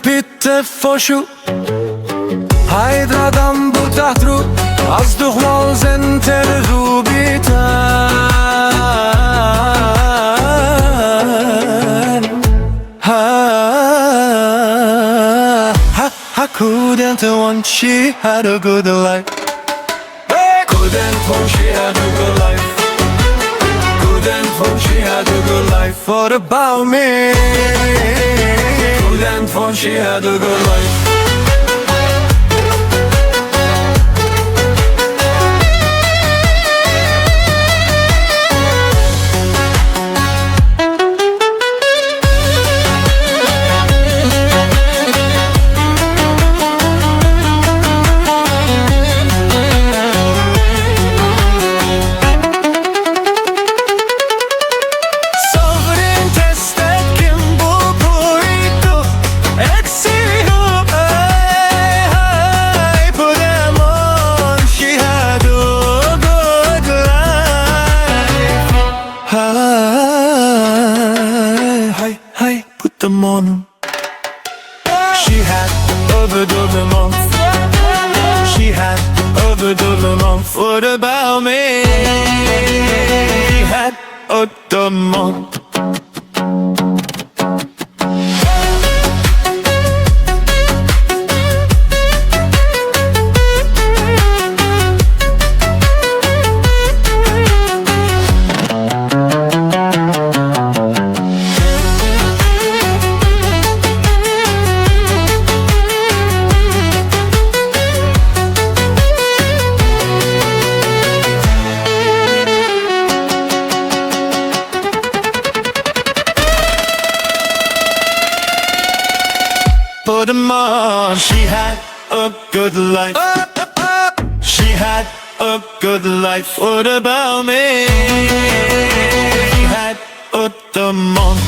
pitte foshu Haydradam bu tahtru Az duhmal zenter rubitan I couldn't want she had a good life Couldn't want she had a good life Couldn't want she had a good life What about me? Couldn't want she had a good life Hey, put them on. She had over the month. She had over the month. What about me? She had over the month. Put 'em on. She had a good life. She had a good life. What about me? She had a the month.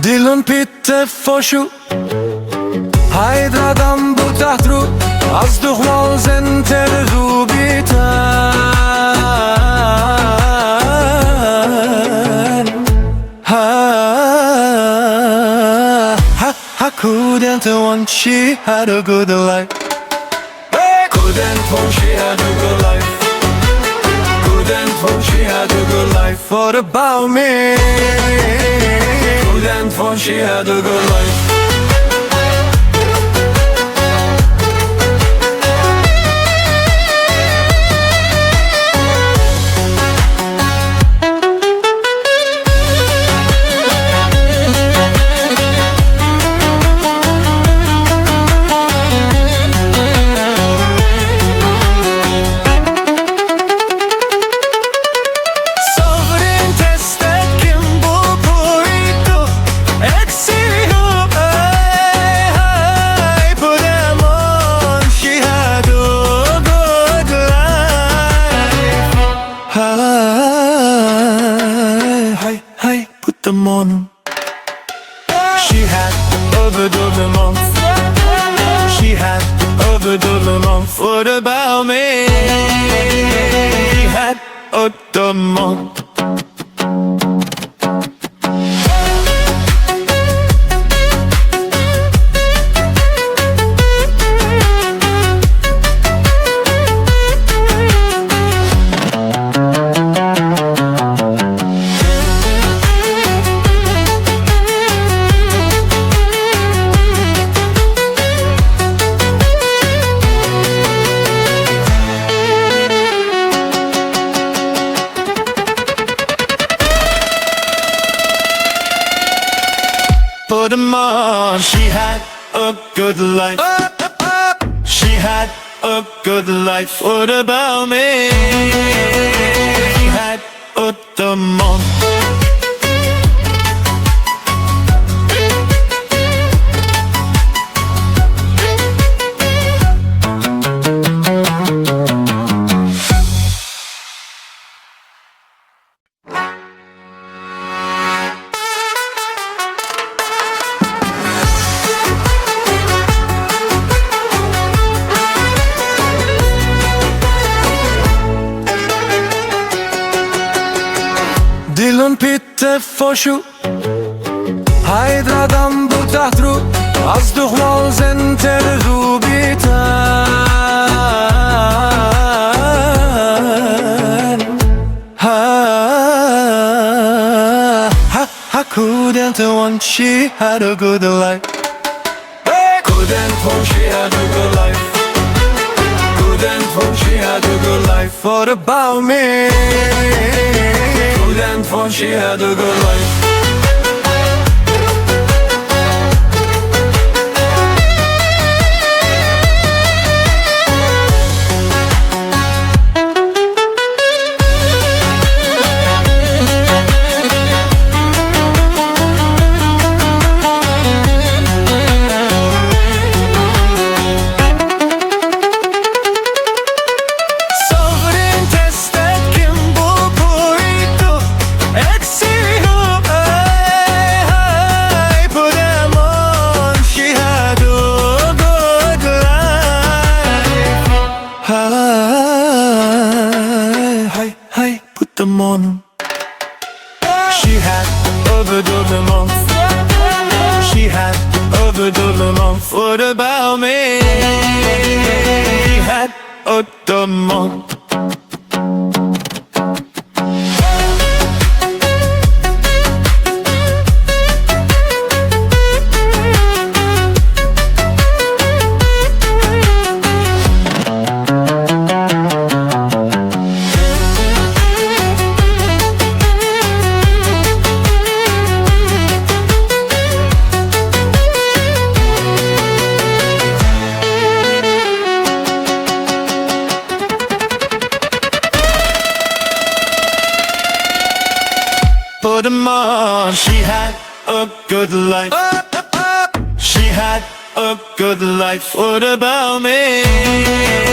Dilun pitte foshu Haydradam bu tahtru Az duhmal zenter rubitan I couldn't want she had a good life Couldn't want she had a good life Couldn't want she had a good life What about me? Couldn't want she had a good life Hey, put them on. She had over the month. She had over the month. What about me? She had over the month. Put 'em on. She had a good life. She had a good life. What about me? She had a the month. تفوشو هيدرادم بتحترو أصدق موزن ترزو بيتان I couldn't want she had a good life Couldn't want she had a good life Couldn't want she had a good life What about me? Couldn't want she had a good life Put them on She had overdone the month She had overdone the month What about me? He had overdone the month Put them on She had a good life She had a good life What about me?